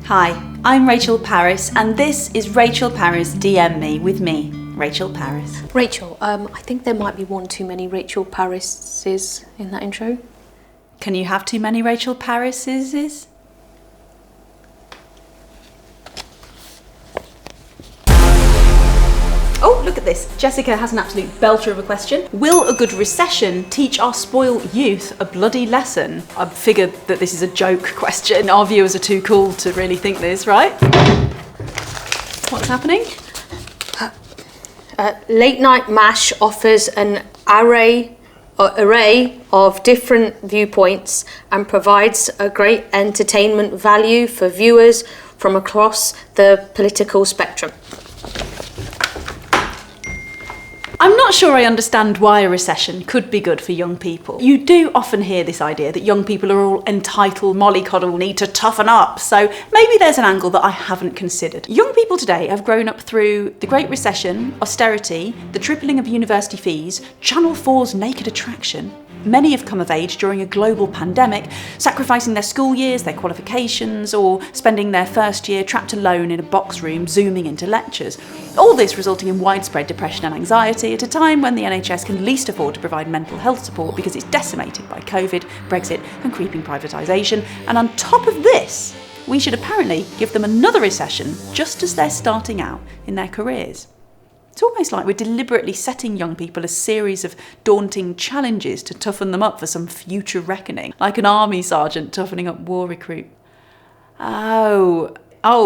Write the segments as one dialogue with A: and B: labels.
A: Hi, I'm Rachel Parris, and this is Rachel Parris DM Me with me, Rachel Parris.
B: Rachel, I think there might be one too many Rachel Parrises in that intro.
A: Can you have too many Rachel Parrises? Oh, look at this. Jessica has an absolute belter of a question. Will a good recession teach our spoiled youth a bloody lesson? I figured that this is a joke question. Our viewers are too cool to really think this, right? What's happening?
B: Late Night MASH offers an array of different viewpoints and provides a great entertainment value for viewers from across the political spectrum.
A: I'm not sure I understand why a recession could be good for young people. You do often hear this idea that young people are all entitled, mollycoddle, need to toughen up, so maybe there's an angle that I haven't considered. Young people today have grown up through the Great Recession, austerity, the tripling of university fees, Channel 4's Naked Attraction. Many have come of age during a global pandemic, sacrificing their school years, their qualifications, or spending their first year trapped alone in a box room zooming into lectures. All this resulting in widespread depression and anxiety at a time when the NHS can least afford to provide mental health support because it's decimated by COVID, Brexit and creeping privatisation. And on top of this, we should apparently give them another recession just as they're starting out in their careers. It's almost like we're deliberately setting young people a series of daunting challenges to toughen them up for some future reckoning, like an army sergeant toughening up war recruit. Oh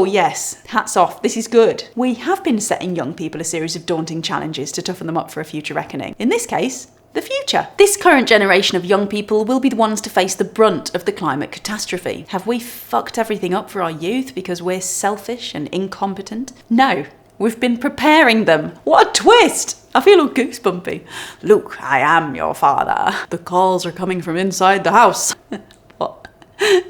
A: yes, hats off, this is good. We have been setting young people a series of daunting challenges to toughen them up for a future reckoning. In this case, the future. This current generation of young people will be the ones to face the brunt of the climate catastrophe. Have we fucked everything up for our youth because we're selfish and incompetent? No. We've been preparing them. What a twist! I feel all goosebumpy. Luke, I am your father. The calls are coming from inside the house. What?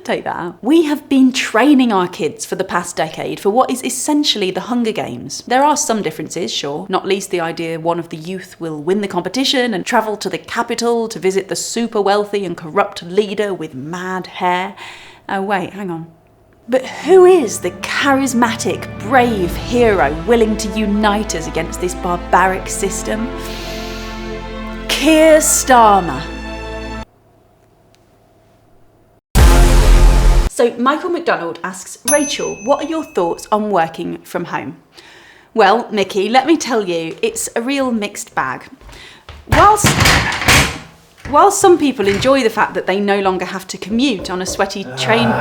A: Take that out. We have been training our kids for the past decade for what is essentially the Hunger Games. There are some differences, sure, not least the idea one of the youth will win the competition and travel to the capital to visit the super wealthy and corrupt leader with mad hair. Oh wait, hang on. But who is the charismatic, brave hero willing to unite us against this barbaric system? Keir Starmer. So Michael McDonald asks, Rachel, what are your thoughts on working from home? Well, Mickey, let me tell you, it's a real mixed bag. While some people enjoy the fact that they no longer have to commute on a sweaty train...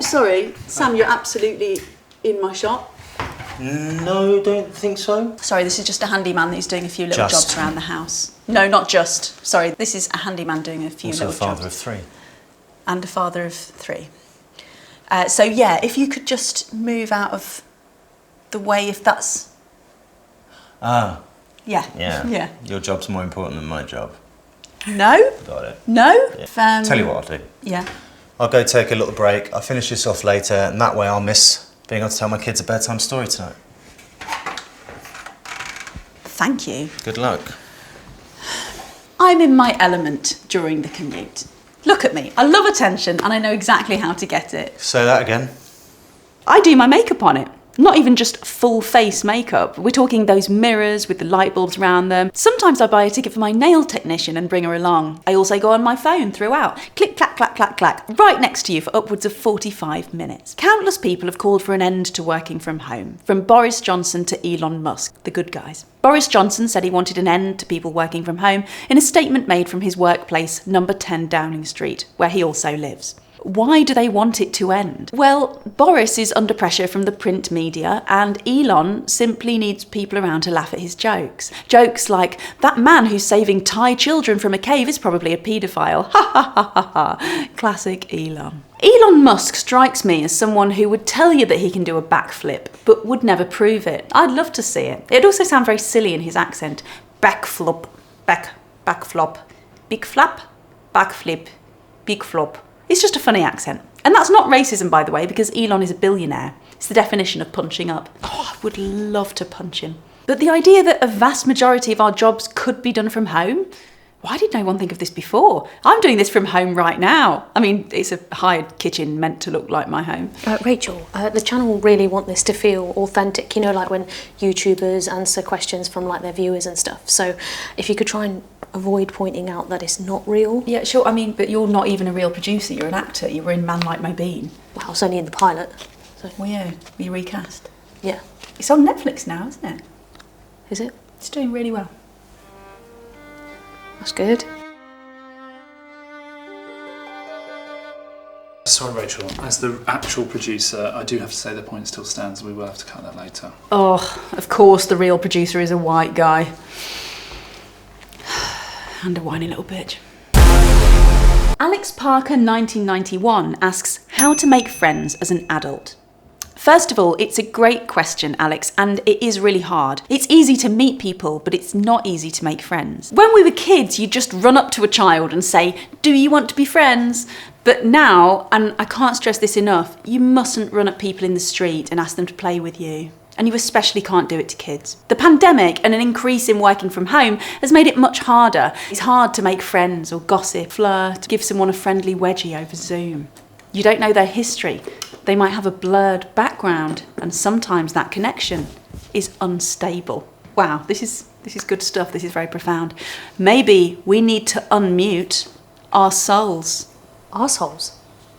A: Sorry, Sam, you're absolutely in my shop.
C: No, don't think so.
A: Sorry, this is just a handyman who's doing a few little jobs around the house. No, not just. Sorry, this is a handyman doing a few little jobs.
C: Also a father of three.
A: And a father of three. So yeah, if you could just move out of the way, if that's...
C: Ah.
A: Yeah.
C: Yeah. Your job's more important than my job.
A: No.
C: Got it.
A: No?
C: Yeah. Tell you what I'll do.
A: Yeah.
C: I'll go take a little break, I'll finish this off later, and that way I'll miss being able to tell my kids a bedtime story tonight.
A: Thank you.
C: Good luck.
A: I'm in my element during the commute. Look at me, I love attention and I know exactly how to get it.
C: Say that again.
A: I do my makeup on it. Not even just full face makeup. We're talking those mirrors with the light bulbs around them. Sometimes I buy a ticket for my nail technician and bring her along. I also go on my phone throughout. Click, clack, clack, clack, clack. Right next to you for upwards of 45 minutes. Countless people have called for an end to working from home. From Boris Johnson to Elon Musk, the good guys. Boris Johnson said he wanted an end to people working from home in a statement made from his workplace, number 10 Downing Street, where he also lives. Why do they want it to end? Well, Boris is under pressure from the print media and Elon simply needs people around to laugh at his jokes. Jokes like, that man who's saving Thai children from a cave is probably a paedophile. Ha ha ha ha ha. Classic Elon. Elon Musk strikes me as someone who would tell you that he can do a backflip, but would never prove it. I'd love to see it. It'd also sound very silly in his accent. Backflop, backflop, big flap, backflip, big flop. It's just a funny accent. And that's not racism, by the way, because Elon is a billionaire. It's the definition of punching up. Oh, I would love to punch him. But the idea that a vast majority of our jobs could be done from home, Why did no one think of this before? I'm doing this from home right now. I mean, it's a hired kitchen meant to look like my home.
B: Rachel, the channel really want this to feel authentic, you know, like when YouTubers answer questions from like their viewers and stuff. So if you could try and avoid pointing out that it's not real.
A: Yeah, sure. I mean, but you're not even a real producer. You're an actor. You were in Man Like Mobeen.
B: Well, it's only in the pilot. So.
A: Well, yeah, we recast.
B: Yeah.
A: It's on Netflix now, isn't it?
B: Is it?
A: It's doing really well.
B: That's good.
D: Sorry, Rachel, as the actual producer, I do have to say the point still stands. We will have to cut that later.
A: Oh, of course the real producer is a white guy. And a whiny little bitch. Alex Parker 1991 asks how to make friends as an adult. First of all, it's a great question, Alex, and it is really hard. It's easy to meet people, but it's not easy to make friends. When we were kids, you'd just run up to a child and say, "Do you want to be friends?" But now, and I can't stress this enough, you mustn't run up people in the street and ask them to play with you. And you especially can't do it to kids. The pandemic and an increase in working from home has made it much harder. It's hard to make friends or gossip, flirt, give someone a friendly wedgie over Zoom. You don't know their history. They might have a blurred background, and sometimes that connection is unstable. Wow, this is good stuff. This is very profound. Maybe we need to unmute our souls.
B: Arseholes?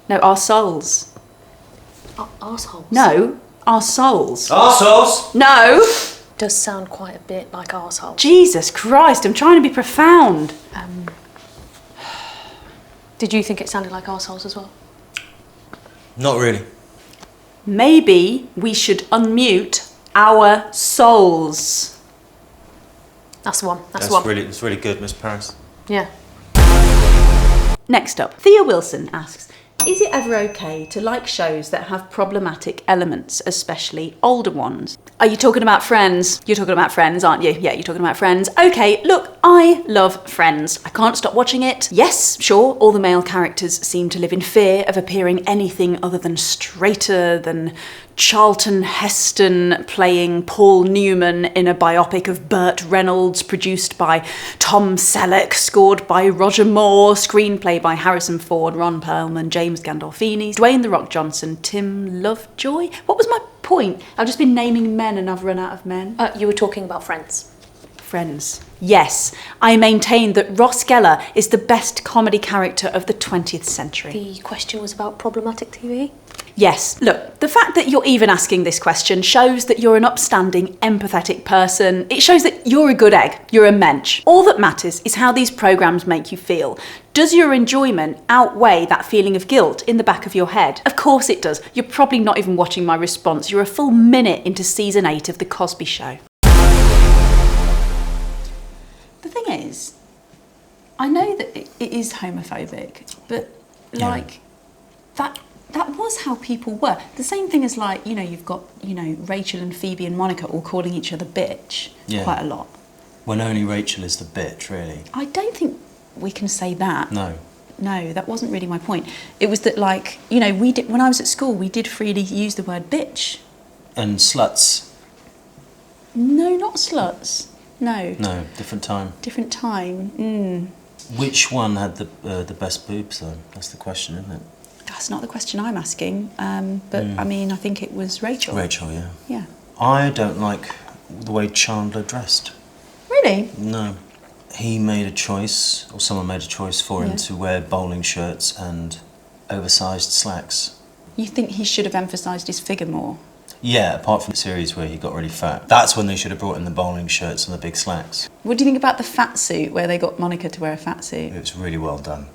A: No, our souls.
B: Arseholes?
A: No, our souls.
C: Arseholes!
A: No!
B: Does sound quite a bit like arseholes.
A: Jesus Christ, I'm trying to be profound.
B: Did you think it sounded like arseholes as well?
C: Not really.
A: Maybe we should unmute our souls.
B: That's the one. That's the
C: That's
B: one.
C: it's really good, Miss Parris.
B: Yeah.
A: Next up, Thea Wilson asks, is it ever okay to like shows that have problematic elements, especially older ones? Are you talking about Friends? You're talking about Friends, aren't you? Yeah, you're talking about Friends. Okay, look, I love Friends. I can't stop watching it. Yes, sure, all the male characters seem to live in fear of appearing anything other than straighter than Charlton Heston playing Paul Newman in a biopic of Burt Reynolds, produced by Tom Selleck, scored by Roger Moore, screenplay by Harrison Ford, Ron Perlman, James Gandolfini, Dwayne "The Rock" Johnson, Tim Lovejoy. What was my point? I've just been naming men and I've run out of men.
B: You were talking about Friends.
A: Friends. Yes, I maintain that Ross Geller is the best comedy character of the 20th century.
B: The question was about problematic TV?
A: Yes, look, the fact that you're even asking this question shows that you're an upstanding, empathetic person. It shows that you're a good egg, you're a mensch. All that matters is how these programmes make you feel. Does your enjoyment outweigh that feeling of guilt in the back of your head? Of course it does. You're probably not even watching my response. You're a full minute into season 8 of The Cosby Show. The thing is, I know that it is homophobic, but like that was how people were. The same thing as like, you know, you've got, you know, Rachel and Phoebe and Monica all calling each other bitch quite a lot.
C: When only Rachel is the bitch, really.
A: I don't think we can say that.
C: No.
A: No, that wasn't really my point. It was that, like, you know, we did, when I was at school, we did freely use the word bitch.
C: And sluts.
A: No, not sluts. No.
C: No, different time.
A: Different time.
C: Which one had the best boobs, though? That's the question, isn't it?
A: That's not the question I'm asking. But I mean, I think it was Rachel.
C: Rachel, yeah.
A: Yeah.
C: I don't like the way Chandler dressed.
A: Really?
C: No. He made a choice, or someone made a choice for him to wear bowling shirts and oversized slacks.
A: You think he should have emphasised his figure more?
C: Yeah, apart from the series where he got really fat. That's when they should have brought in the bowling shirts and the big slacks.
A: What do you think about the fat suit, where they got Monica to wear a fat suit?
C: It was really well done.